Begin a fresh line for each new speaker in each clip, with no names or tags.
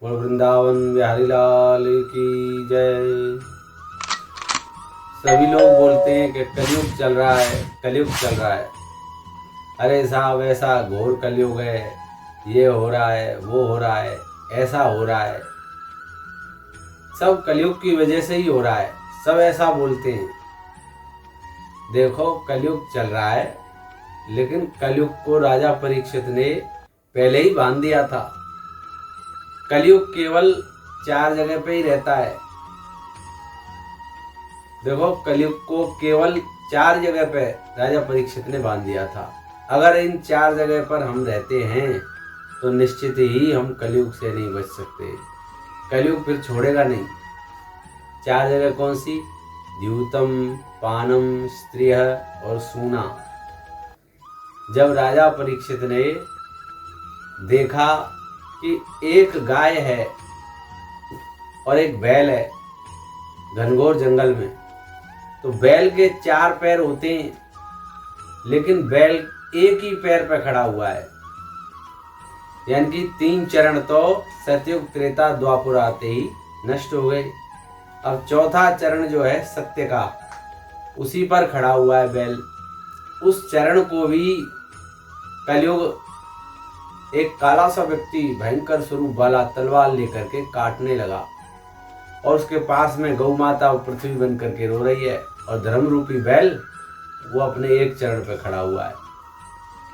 बोल वृंदावन बिहारी लाल की जय। सभी लोग बोलते हैं कि कलयुग चल रहा है, कलयुग चल रहा है। अरे साहब, ऐसा घोर कलयुग है, ये हो रहा है, वो हो रहा है, ऐसा हो रहा है। सब कलयुग की वजह से ही हो रहा है, सब ऐसा बोलते हैं। देखो, कलयुग चल रहा है, लेकिन कलयुग को राजा परीक्षित ने पहले ही बांध दिया था। कलयुग केवल 4 जगह पे ही रहता है। देखो, कलयुग को केवल 4 जगह पे राजा परीक्षित ने बांध दिया था। अगर इन 4 जगह पर हम रहते हैं तो निश्चित ही हम कलयुग से नहीं बच सकते। कलयुग फिर छोड़ेगा नहीं। 4 जगह कौन सी? द्यूतम, पानम, स्त्रिय और सूना। जब राजा परीक्षित ने देखा कि एक गाय है और एक बैल है घनघोर जंगल में, तो बैल के 4 पैर होते हैं, लेकिन बैल एक ही पैर पर खड़ा हुआ है। यानी कि 3 चरण तो सतयुग त्रेता द्वापर आते ही नष्ट हो गए। अब चौथा चरण जो है सत्य का, उसी पर खड़ा हुआ है बैल। उस चरण को भी कलयुग एक काला सा व्यक्ति भयंकर स्वरूप वाला तलवार लेकर के काटने लगा, और उसके पास में गौ माता पृथ्वी बन करके रो रही है, और धर्म रूपी बैल वो अपने एक चरण पे खड़ा हुआ है।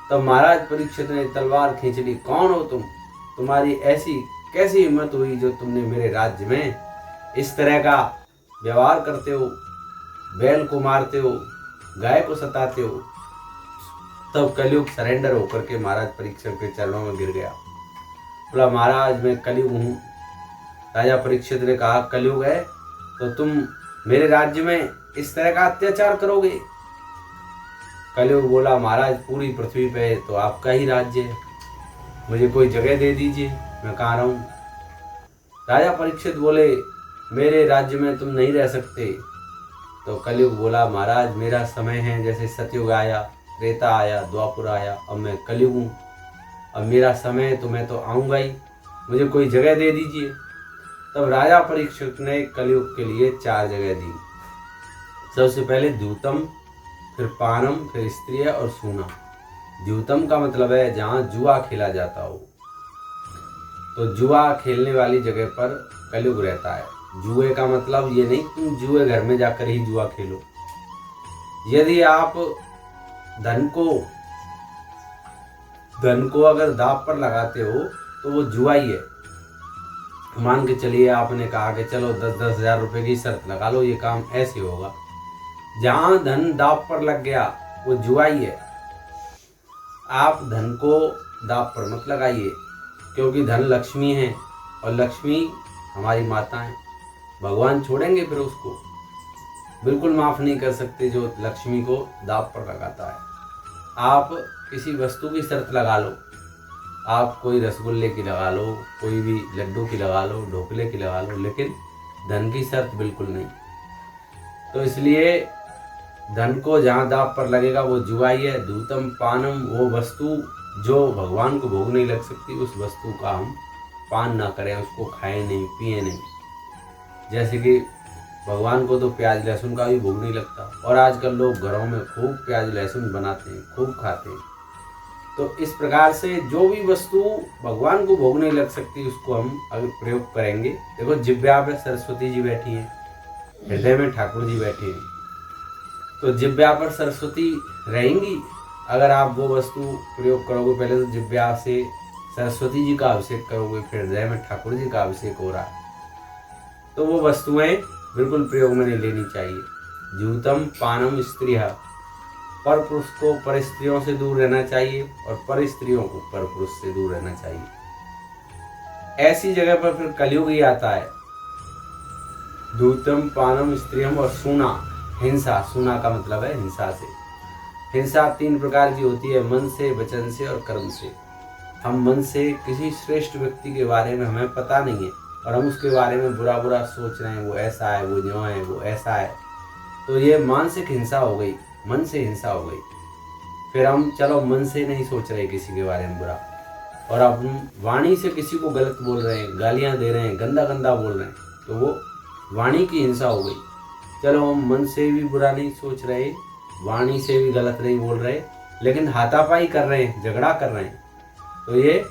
तब महाराज परीक्षित ने तलवार खींच ली। कौन हो तुम? तुम्हारी ऐसी कैसी हिम्मत हुई जो तुमने मेरे राज्य में इस तरह का व्यवहार करते हो, बैल को मारते हो, गाय को सताते हो? तब कलयुग सरेंडर होकर के महाराज परीक्षित के चरणों में गिर गया। बोला, महाराज मैं कलयुग हूँ। राजा परीक्षित ने कहा, कलयुग है तो तुम मेरे राज्य में इस तरह का अत्याचार करोगे? कलयुग बोला, महाराज पूरी पृथ्वी पे तो आपका ही राज्य है, मुझे कोई जगह दे दीजिए, मैं कहाँ रहूं। राजा परीक्षित बोले, मेरे राज्य में तुम नहीं रह सकते। तो कलयुग बोला, महाराज मेरा समय है, जैसे सतयुग आया, त्रेता आया, द्वापर आया, अब मैं कलयुग हूँ। अब मेरा समय है तो मैं तो आऊँगा ही, मुझे कोई जगह दे दीजिए। तब राजा परीक्षित ने कलयुग के लिए 4 जगह दी। सबसे पहले द्यूतम, फिर पानम, फिर स्त्रिय और सूना। द्यूतम का मतलब है जहाँ जुआ खेला जाता हो, तो जुआ खेलने वाली जगह पर कलयुग रहता है। जुए का मतलब ये नहीं तुम जुए घर में जाकर ही जुआ खेलो। यदि आप धन को अगर दांव पर लगाते हो तो वो जुआ ही है। मान के चलिए आपने कहा कि चलो 10-10 हजार रुपए की शर्त लगा लो, ये काम ऐसे होगा। जहां धन दांव पर लग गया वो जुआ ही है। आप धन को दांव पर मत लगाइए, क्योंकि धन लक्ष्मी है, और लक्ष्मी हमारी माता है। भगवान छोड़ेंगे फिर उसको? बिल्कुल माफ नहीं कर सकते जो लक्ष्मी को दांव पर लगाता है। आप किसी वस्तु की शर्त लगा लो, आप कोई रसगुल्ले की लगा लो, कोई भी लड्डू की लगा लो, ढोकले की लगा लो, लेकिन धन की शर्त बिल्कुल नहीं। तो इसलिए धन को जहाँ दांव पर लगेगा वो जुआ ही है। दूतम पानम, वो वस्तु जो भगवान को भोग नहीं लग सकती, उस वस्तु का हम पान ना करें, उसको खाएं नहीं, पिए नहीं। जैसे कि भगवान को तो प्याज लहसुन का भी भोग नहीं लगता, और आजकल लोग घरों में खूब प्याज लहसुन बनाते हैं, खूब खाते हैं। तो इस प्रकार से जो भी वस्तु भगवान को भोग नहीं लग सकती उसको हम अगर प्रयोग करेंगे। देखो, जिब्या पे सरस्वती जी बैठी हैं, हृदय में ठाकुर जी बैठे हैं, तो जिब्या पर सरस्वती रहेंगी। अगर आप वो वस्तु प्रयोग करोगे, पहले तो जिब्या से सरस्वती जी का अभिषेक करोगे, फिर हृदय में ठाकुर जी का अभिषेक हो रहा है, तो वो वस्तुएं बिल्कुल प्रयोग में नहीं लेनी चाहिए। द्यूतम पानम स्त्रिय, पर पुरुष को पर स्त्रियों से दूर रहना चाहिए, और पर स्त्रियों को पर पुरुष से दूर रहना चाहिए। ऐसी जगह पर फिर कलयुग ही आता है। दूतम पानम स्त्रियम और सूना, हिंसा। सूना का मतलब है हिंसा से। हिंसा 3 प्रकार की होती है, मन से, वचन से और कर्म से। हम मन से किसी श्रेष्ठ व्यक्ति के बारे में हमें पता नहीं है, और हम उसके बारे में बुरा बुरा सोच रहे हैं, वो ऐसा है, वो यूँ है, वो ऐसा है, तो ये मानसिक हिंसा हो गई, मन से हिंसा हो गई। फिर हम चलो मन से नहीं सोच रहे किसी के बारे में बुरा, और आप वाणी से किसी को गलत बोल रहे हैं, गालियां दे रहे हैं, गंदा गंदा बोल रहे हैं, तो वो वाणी की हिंसा हो गई। चलो हम मन से भी बुरा नहीं सोच रहे, वाणी से भी गलत नहीं बोल रहे, लेकिन हाथापाई कर रहे हैं, झगड़ा कर रहे हैं, तो ये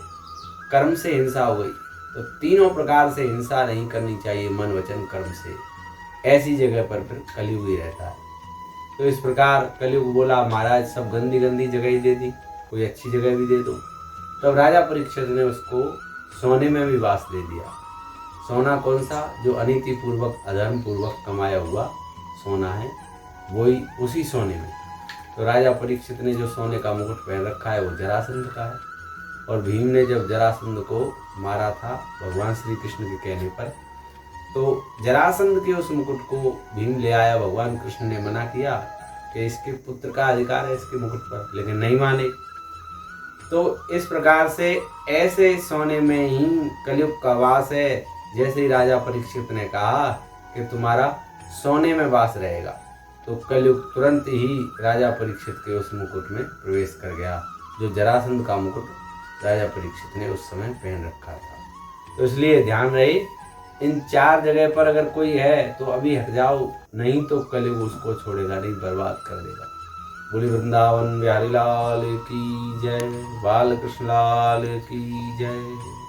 कर्म से हिंसा हो गई। तो तीनों प्रकार से हिंसा नहीं करनी चाहिए, मन वचन कर्म से। ऐसी जगह पर फिर कलयुग ही रहता है। तो इस प्रकार कलयुग बोला, महाराज सब गंदी गंदी जगह ही दे दी, कोई अच्छी जगह भी दे दो। तब राजा परीक्षित ने उसको सोने में भी वास दे दिया। सोना कौन सा? जो अनीति पूर्वक अधर्म पूर्वक कमाया हुआ सोना है, वही उसी सोने में। तो राजा परीक्षित ने जो सोने का मुकुट पहन रखा है वो जरासंध का है। और भीम ने जब जरासंध को मारा था भगवान श्री कृष्ण के कहने पर, तो जरासंध के उस मुकुट को भीम ले आया। भगवान कृष्ण ने मना किया कि इसके पुत्र का अधिकार है इसके मुकुट पर, लेकिन नहीं माने। तो इस प्रकार से ऐसे सोने में ही कलयुग का वास है। जैसे ही राजा परीक्षित ने कहा कि तुम्हारा सोने में वास रहेगा, तो कलयुग तुरंत ही राजा परीक्षित के उस मुकुट में प्रवेश कर गया, जो जरासंध का मुकुट राजा परीक्षित ने उस समय पहन रखा था। तो इसलिए ध्यान रहे, इन 4 जगह पर अगर कोई है तो अभी हट जाओ, नहीं तो कलयुग उसको छोड़ेगा नहीं, बर्बाद कर देगा। बोली वृंदावन बिहारी लाल की जय, बाल कृष्ण लाल की जय।